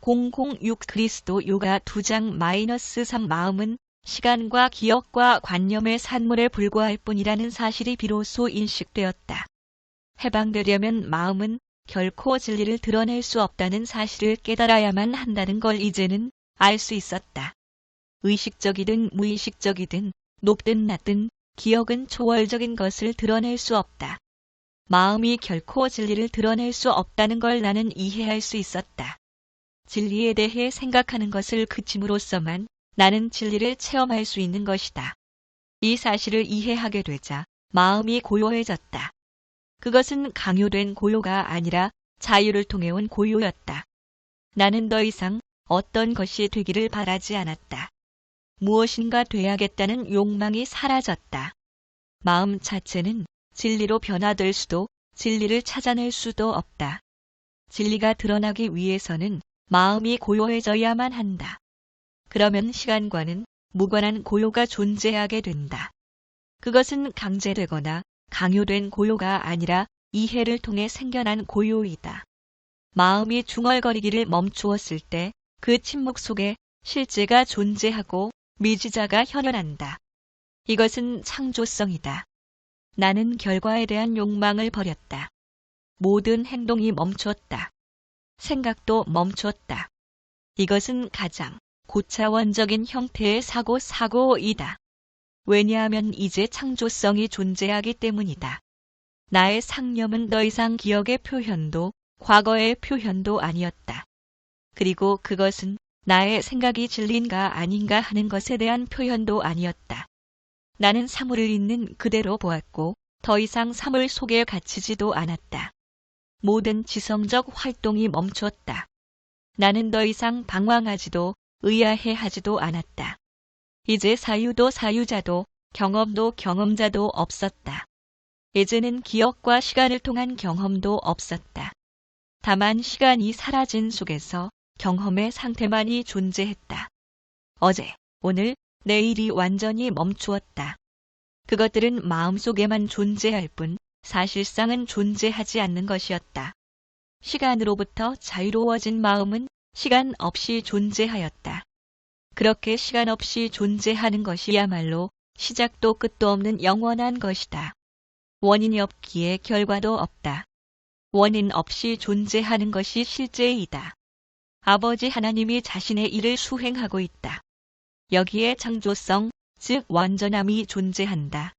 006 그리스도 요가 2장-3 마음은 시간과 기억과 관념의 산물에 불과할 뿐이라는 사실이 비로소 인식되었다. 해방되려면 마음은 결코 진리를 드러낼 수 없다는 사실을 깨달아야만 한다는 걸 이제는 알 수 있었다. 의식적이든 무의식적이든 높든 낮든 기억은 초월적인 것을 드러낼 수 없다. 마음이 결코 진리를 드러낼 수 없다는 걸 나는 이해할 수 있었다. 진리에 대해 생각하는 것을 그침으로써만 나는 진리를 체험할 수 있는 것이다. 이 사실을 이해하게 되자 마음이 고요해졌다. 그것은 강요된 고요가 아니라 자유를 통해 온 고요였다. 나는 더 이상 어떤 것이 되기를 바라지 않았다. 무엇인가 돼야겠다는 욕망이 사라졌다. 마음 자체는 진리로 변화될 수도 진리를 찾아낼 수도 없다. 진리가 드러나기 위해서는 마음이 고요해져야만 한다. 그러면 시간과는 무관한 고요가 존재하게 된다. 그것은 강제되거나 강요된 고요가 아니라 이해를 통해 생겨난 고요이다. 마음이 중얼거리기를 멈추었을 때 그 침묵 속에 실제가 존재하고 미지자가 현현한다. 이것은 창조성이다. 나는 결과에 대한 욕망을 버렸다. 모든 행동이 멈췄다. 생각도 멈췄다. 이것은 가장 고차원적인 형태의 사고이다. 왜냐하면 이제 창조성이 존재하기 때문이다. 나의 상념은 더 이상 기억의 표현도 과거의 표현도 아니었다. 그리고 그것은 나의 생각이 진리인가 아닌가 하는 것에 대한 표현도 아니었다. 나는 사물을 있는 그대로 보았고 더 이상 사물 속에 갇히지도 않았다. 모든 지성적 활동이 멈췄다. 나는 더 이상 방황하지도 의아해하지도 않았다. 이제 사유도 사유자도 경험도 경험자도 없었다. 이제는 기억과 시간을 통한 경험도 없었다. 다만 시간이 사라진 속에서 경험의 상태만이 존재했다. 어제, 오늘, 내일이 완전히 멈추었다. 그것들은 마음속에만 존재할 뿐 사실상은 존재하지 않는 것이었다. 시간으로부터 자유로워진 마음은 시간 없이 존재하였다. 그렇게 시간 없이 존재하는 것이야말로 시작도 끝도 없는 영원한 것이다. 원인이 없기에 결과도 없다. 원인 없이 존재하는 것이 실제이다. 아버지 하나님이 자신의 일을 수행하고 있다. 여기에 창조성, 즉 완전함이 존재한다.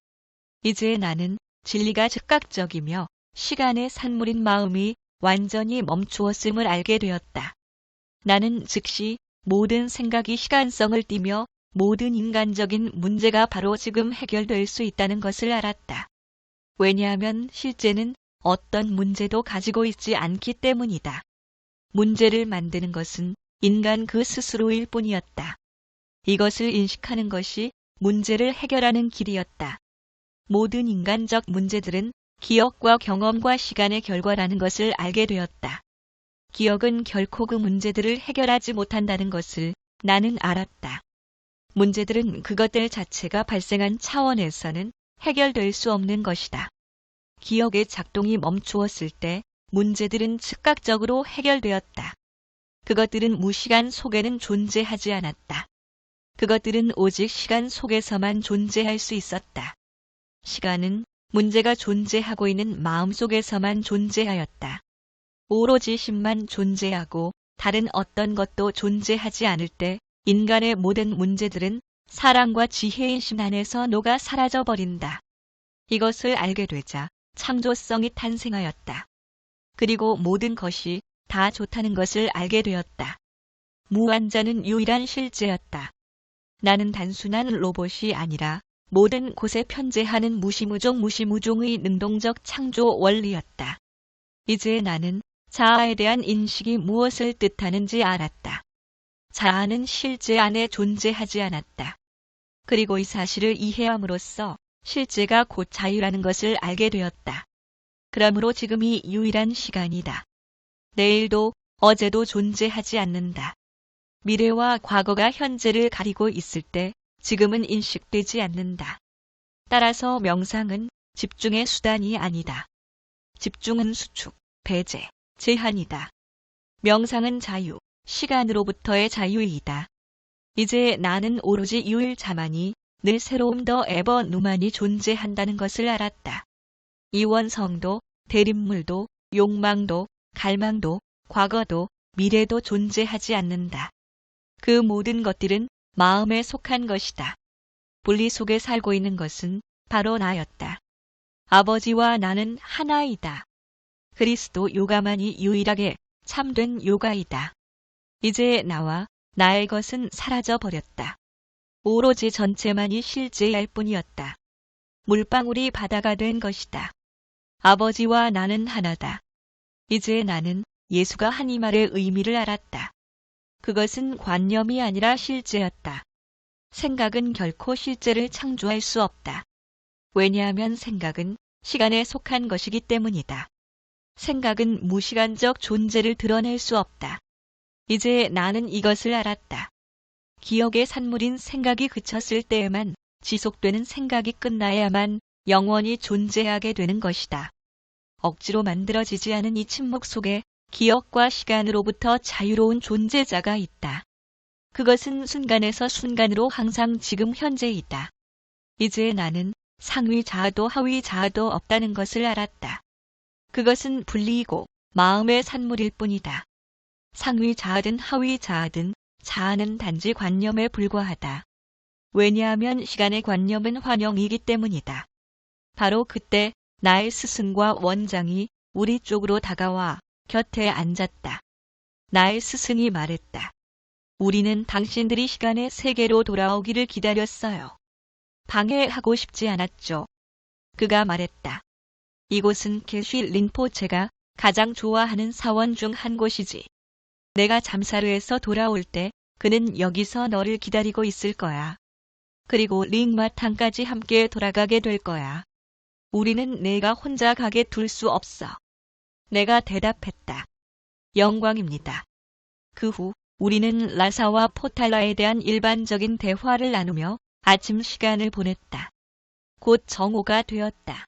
이제 나는 진리가 즉각적이며 시간의 산물인 마음이 완전히 멈추었음을 알게 되었다. 나는 즉시 모든 생각이 시간성을 띠며 모든 인간적인 문제가 바로 지금 해결될 수 있다는 것을 알았다. 왜냐하면 실제는 어떤 문제도 가지고 있지 않기 때문이다. 문제를 만드는 것은 인간 그 스스로일 뿐이었다. 이것을 인식하는 것이 문제를 해결하는 길이었다. 모든 인간적 문제들은 기억과 경험과 시간의 결과라는 것을 알게 되었다. 기억은 결코 그 문제들을 해결하지 못한다는 것을 나는 알았다. 문제들은 그것들 자체가 발생한 차원에서는 해결될 수 없는 것이다. 기억의 작동이 멈추었을 때 문제들은 즉각적으로 해결되었다. 그것들은 무시간 속에는 존재하지 않았다. 그것들은 오직 시간 속에서만 존재할 수 있었다. 시간은 문제가 존재하고 있는 마음 속에서만 존재하였다. 오로지 심만 존재하고 다른 어떤 것도 존재하지 않을 때 인간의 모든 문제들은 사랑과 지혜인 심 안에서 녹아 사라져버린다. 이것을 알게 되자 창조성이 탄생하였다. 그리고 모든 것이 다 좋다는 것을 알게 되었다. 무한자는 유일한 실제였다. 나는 단순한 로봇이 아니라 모든 곳에 편재하는 무시무종의 능동적 창조 원리였다. 이제 나는 자아에 대한 인식이 무엇을 뜻하는지 알았다. 자아는 실제 안에 존재하지 않았다. 그리고 이 사실을 이해함으로써 실제가 곧 자유라는 것을 알게 되었다. 그러므로 지금이 유일한 시간이다. 내일도 어제도 존재하지 않는다. 미래와 과거가 현재를 가리고 있을 때 지금은 인식되지 않는다. 따라서 명상은 집중의 수단이 아니다. 집중은 수축, 배제, 제한이다. 명상은 자유, 시간으로부터의 자유이다. 이제 나는 오로지 유일자만이, 늘 새로움 더 에버 누만이 존재한다는 것을 알았다. 이원성도, 대립물도, 욕망도, 갈망도, 과거도, 미래도 존재하지 않는다. 그 모든 것들은 마음에 속한 것이다. 분리 속에 살고 있는 것은 바로 나였다. 아버지와 나는 하나이다. 그리스도 요가만이 유일하게 참된 요가이다. 이제 나와 나의 것은 사라져 버렸다. 오로지 전체만이 실제일 뿐이었다. 물방울이 바다가 된 것이다. 아버지와 나는 하나다. 이제 나는 예수가 한 이 말의 의미를 알았다. 그것은 관념이 아니라 실제였다. 생각은 결코 실제를 창조할 수 없다. 왜냐하면 생각은 시간에 속한 것이기 때문이다. 생각은 무시간적 존재를 드러낼 수 없다. 이제 나는 이것을 알았다. 기억의 산물인 생각이 그쳤을 때에만 지속되는 생각이 끝나야만 영원히 존재하게 되는 것이다. 억지로 만들어지지 않은 이 침묵 속에 기억과 시간으로부터 자유로운 존재자가 있다. 그것은 순간에서 순간으로 항상 지금 현재이다. 이제 나는 상위 자아도 하위 자아도 없다는 것을 알았다. 그것은 분리이고 마음의 산물일 뿐이다. 상위 자아든 하위 자아든 자아는 단지 관념에 불과하다. 왜냐하면 시간의 관념은 환영이기 때문이다. 바로 그때 나의 스승과 원장이 우리 쪽으로 다가와 곁에 앉았다. 나의 스승이 말했다. 우리는 당신들이 시간의 세계로 돌아오기를 기다렸어요. 방해하고 싶지 않았죠. 그가 말했다. 이곳은 게쉬 린포체가 가장 좋아하는 사원 중 한 곳이지. 내가 잠사르에서 돌아올 때 그는 여기서 너를 기다리고 있을 거야. 그리고 링마탕까지 함께 돌아가게 될 거야. 우리는 내가 혼자 가게 둘 수 없어. 내가 대답했다. 영광입니다. 그 후 우리는 라사와 포탈라에 대한 일반적인 대화를 나누며 아침 시간을 보냈다. 곧 정오가 되었다.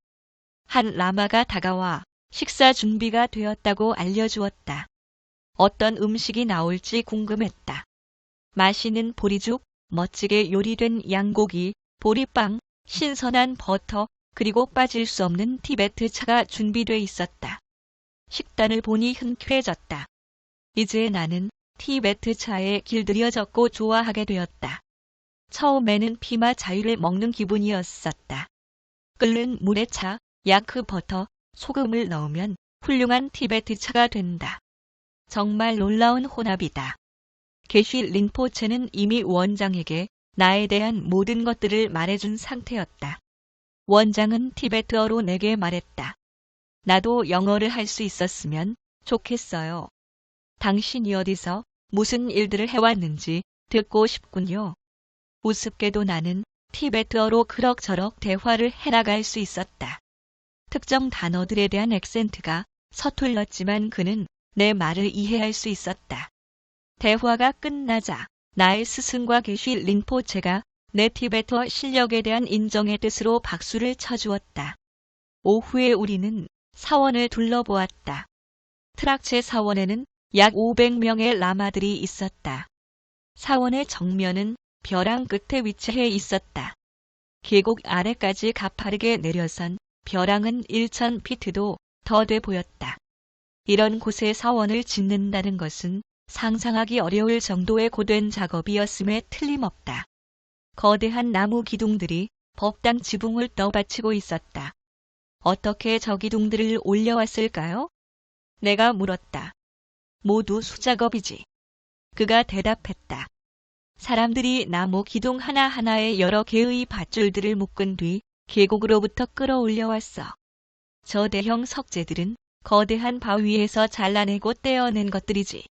한 라마가 다가와 식사 준비가 되었다고 알려주었다. 어떤 음식이 나올지 궁금했다. 맛있는 보리죽, 멋지게 요리된 양고기, 보리빵, 신선한 버터, 그리고 빠질 수 없는 티베트 차가 준비돼 있었다. 식단을 보니 흔쾌해졌다. 이제 나는 티베트 차에 길들여졌고 좋아하게 되었다. 처음에는 피마 자유를 먹는 기분이었었다. 끓는 물에 차, 야크 버터, 소금을 넣으면 훌륭한 티베트 차가 된다. 정말 놀라운 혼합이다. 게쉬 린포체는 이미 원장에게 나에 대한 모든 것들을 말해준 상태였다. 원장은 티베트어로 내게 말했다. 나도 영어를 할 수 있었으면 좋겠어요. 당신이 어디서 무슨 일들을 해왔는지 듣고 싶군요. 우습게도 나는 티베트어로 그럭저럭 대화를 해나갈 수 있었다. 특정 단어들에 대한 액센트가 서툴렀지만 그는 내 말을 이해할 수 있었다. 대화가 끝나자 나의 스승과 게쉬 린포체가 내 티베트어 실력에 대한 인정의 뜻으로 박수를 쳐주었다. 오후에 우리는 사원을 둘러보았다. 트락체 사원에는 약 500명의 라마들이 있었다. 사원의 정면은 벼랑 끝에 위치해 있었다. 계곡 아래까지 가파르게 내려선 벼랑은 1000피트도 더 돼 보였다. 이런 곳에 사원을 짓는다는 것은 상상하기 어려울 정도의 고된 작업이었음에 틀림없다. 거대한 나무 기둥들이 법당 지붕을 떠받치고 있었다. 어떻게 저 기둥들을 올려왔을까요? 내가 물었다. 모두 수작업이지. 그가 대답했다. 사람들이 나무 기둥 하나하나에 여러 개의 밧줄들을 묶은 뒤 계곡으로부터 끌어올려왔어. 저 대형 석재들은 거대한 바위에서 잘라내고 떼어낸 것들이지.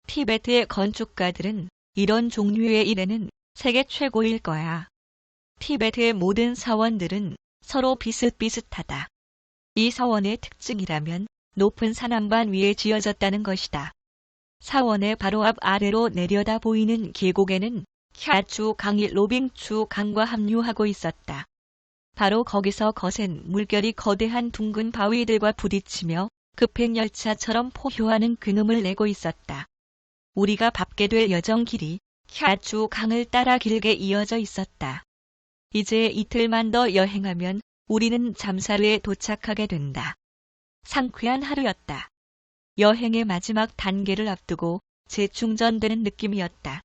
티베트의 건축가들은 이런 종류의 일에는 세계 최고일 거야. 티베트의 모든 사원들은 서로 비슷비슷하다. 이 사원의 특징이라면 높은 산안반 위에 지어졌다는 것이다. 사원의 바로 앞 아래로 내려다 보이는 계곡에는 캬추 강이 로빙추 강과 합류하고 있었다. 바로 거기서 거센 물결이 거대한 둥근 바위들과 부딪히며 급행열차처럼 포효하는 근음을 내고 있었다. 우리가 밟게 될 여정 길이 캬추 강을 따라 길게 이어져 있었다. 이제 이틀만 더 여행하면 우리는 잠사르에 도착하게 된다. 상쾌한 하루였다. 여행의 마지막 단계를 앞두고 재충전되는 느낌이었다.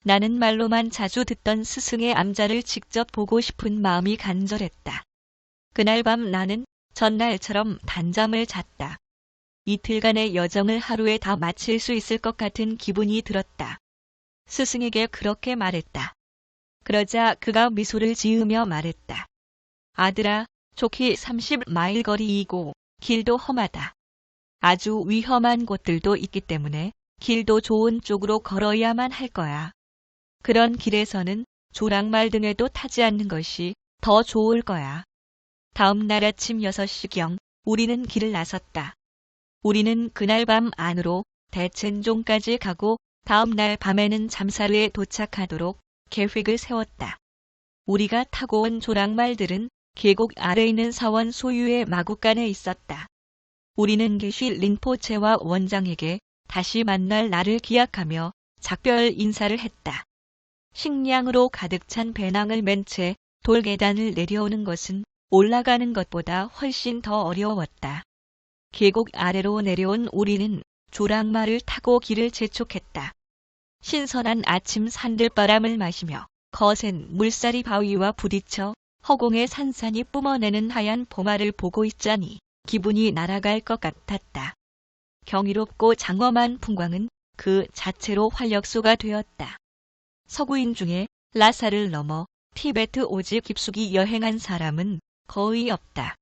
나는 말로만 자주 듣던 스승의 암자를 직접 보고 싶은 마음이 간절했다. 그날 밤 나는 전날처럼 단잠을 잤다. 이틀간의 여정을 하루에 다 마칠 수 있을 것 같은 기분이 들었다. 스승에게 그렇게 말했다. 그러자 그가 미소를 지으며 말했다. 아들아, 족히 30마일 거리이고 길도 험하다. 아주 위험한 곳들도 있기 때문에 길도 좋은 쪽으로 걸어야만 할 거야. 그런 길에서는 조랑말 등에도 타지 않는 것이 더 좋을 거야. 다음 날 아침 6시경 우리는 길을 나섰다. 우리는 그날 밤 안으로 대첸종까지 가고 다음 날 밤에는 잠사르에 도착하도록 계획을 세웠다. 우리가 타고 온 조랑말들은 계곡 아래 있는 사원 소유의 마구간에 있었다. 우리는 게쉬 린포체와 원장에게 다시 만날 날을 기약하며 작별 인사를 했다. 식량으로 가득 찬 배낭을 맨 채 돌계단을 내려오는 것은 올라가는 것보다 훨씬 더 어려웠다. 계곡 아래로 내려온 우리는 조랑말을 타고 길을 재촉했다. 신선한 아침 산들바람을 마시며 거센 물살이 바위와 부딪혀 허공의 산산이 뿜어내는 하얀 봄알을 보고 있자니 기분이 날아갈 것 같았다. 경이롭고 장엄한 풍광은 그 자체로 활력소가 되었다. 서구인 중에 라사를 넘어 티베트 오지 깊숙이 여행한 사람은 거의 없다.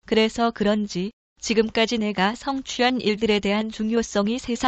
그래서 그런지 지금까지 내가 성취한 일들에 대한 중요성이 새삼